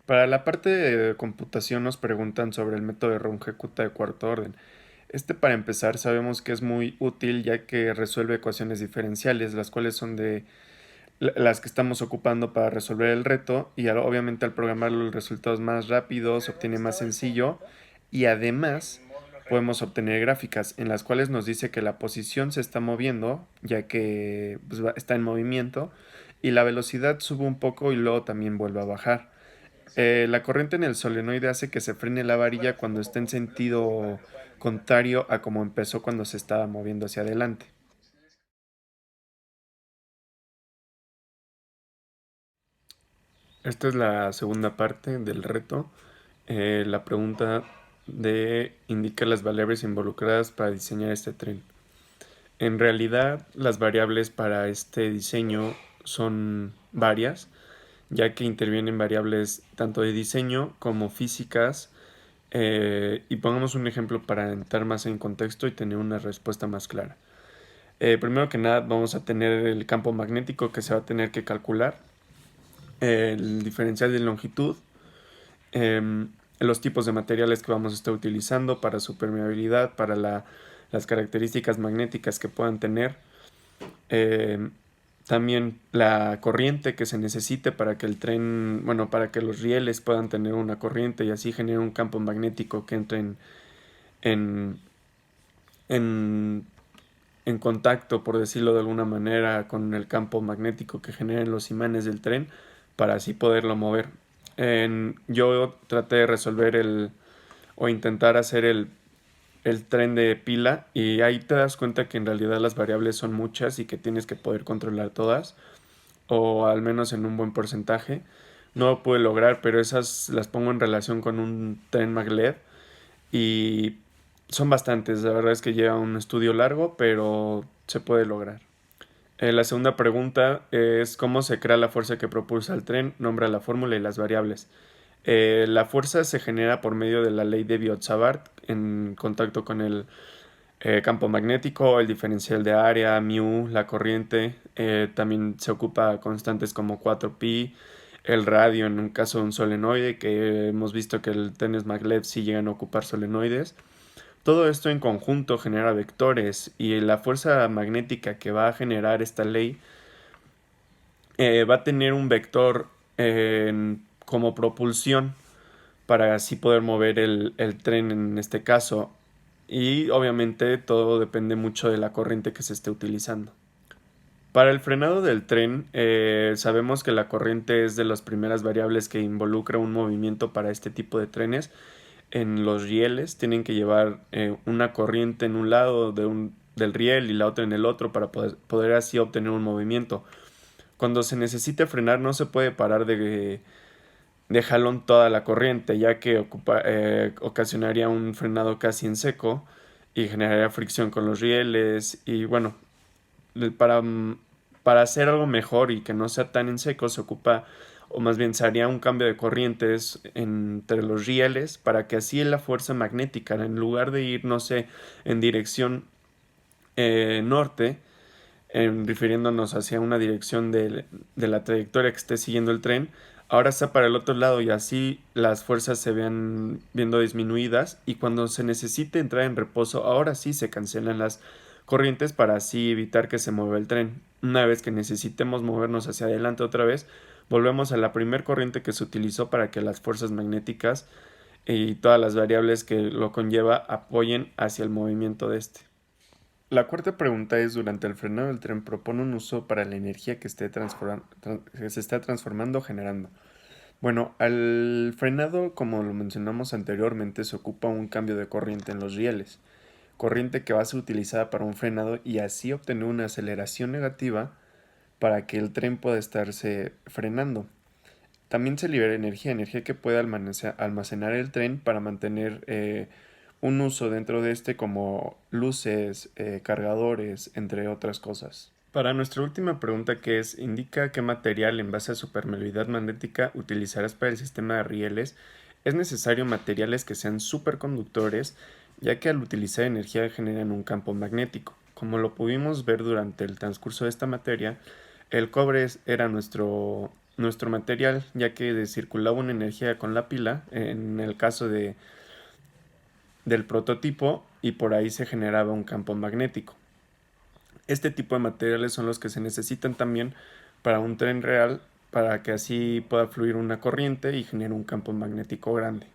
Para la parte de computación nos preguntan sobre el método de Runge-Kutta de cuarto orden. Para empezar, sabemos que es muy útil ya que resuelve ecuaciones diferenciales, las cuales son de las que estamos ocupando para resolver el reto y obviamente al programarlo el resultado es más rápido, se obtiene más sencillo y además podemos obtener gráficas en las cuales nos dice que la posición se está moviendo ya que pues, está en movimiento y la velocidad sube un poco y luego también vuelve a bajar. La corriente en el solenoide hace que se frene la varilla cuando está en sentido contrario a como empezó cuando se estaba moviendo hacia adelante. Esta es la segunda parte del reto. La pregunta de indica las variables involucradas para diseñar este tren. En realidad, las variables para este diseño son varias, ya que intervienen variables tanto de diseño como físicas. Y pongamos un ejemplo para entrar más en contexto y tener una respuesta más clara. Primero que nada, vamos a tener el campo magnético que se va a tener que calcular, el diferencial de longitud, los tipos de materiales que vamos a estar utilizando para su permeabilidad, para las características magnéticas que puedan tener, eh, también la corriente que se necesite para que el tren, bueno, para que los rieles puedan tener una corriente y así genere un campo magnético que entre en, en, en contacto, por decirlo de alguna manera, con el campo magnético que generen los imanes del tren para así poderlo mover. Yo traté de resolver o intentar hacer el tren de pila y ahí te das cuenta que en realidad las variables son muchas y que tienes que poder controlar todas o al menos en un buen porcentaje. No lo pude lograr, pero esas las pongo en relación con un tren maglev y son bastantes. La verdad es que lleva un estudio largo, pero se puede lograr. La segunda pregunta es cómo se crea la fuerza que propulsa el tren, nombra la fórmula y las variables. La fuerza se genera por medio de la ley de Biot-Savart en contacto con el campo magnético, el diferencial de área, mu, la corriente. También se ocupa constantes como 4pi, el radio en un caso de un solenoide, que hemos visto que el tenis maglev sí llegan a ocupar solenoides. Todo esto en conjunto genera vectores y la fuerza magnética que va a generar esta ley va a tener un vector como propulsión para así poder mover el tren en este caso. Y obviamente todo depende mucho de la corriente que se esté utilizando. Para el frenado del tren, sabemos que la corriente es de las primeras variables que involucra un movimiento para este tipo de trenes. En los rieles tienen que llevar una corriente en un lado del riel y la otra en el otro para poder así obtener un movimiento. Cuando se necesite frenar no se puede parar de jalón toda la corriente, ya que ocasionaría un frenado casi en seco y generaría fricción con los rieles. Y bueno, para, para hacer algo mejor y que no sea tan en seco, se ocupa, o más bien se haría un cambio de corrientes entre los rieles para que así la fuerza magnética, en lugar de ir, no sé, en dirección norte, refiriéndonos hacia una dirección de la trayectoria que esté siguiendo el tren, ahora está para el otro lado y así las fuerzas se vean viendo disminuidas y cuando se necesite entrar en reposo, ahora sí se cancelan las corrientes para así evitar que se mueva el tren. Una vez que necesitemos movernos hacia adelante otra vez, volvemos a la primer corriente que se utilizó para que las fuerzas magnéticas y todas las variables que lo conlleva apoyen hacia el movimiento de este. La cuarta pregunta es, durante el frenado del tren propone un uso para la energía que se está transformando o generando. Bueno, al frenado, como lo mencionamos anteriormente, se ocupa un cambio de corriente en los rieles, corriente que va a ser utilizada para un frenado y así obtener una aceleración negativa para que el tren pueda estarse frenando. También se libera energía, energía que puede almacenar el tren para mantener un uso dentro de este como luces, cargadores, entre otras cosas. Para nuestra última pregunta que es, indica qué material en base a su permeabilidad magnética utilizarás para el sistema de rieles. Es necesario materiales que sean superconductores, ya que al utilizar energía generan un campo magnético. Como lo pudimos ver durante el transcurso de esta materia, el cobre era nuestro material, ya que circulaba una energía con la pila, en el caso del prototipo, y por ahí se generaba un campo magnético. Este tipo de materiales son los que se necesitan también para un tren real, para que así pueda fluir una corriente y genere un campo magnético grande.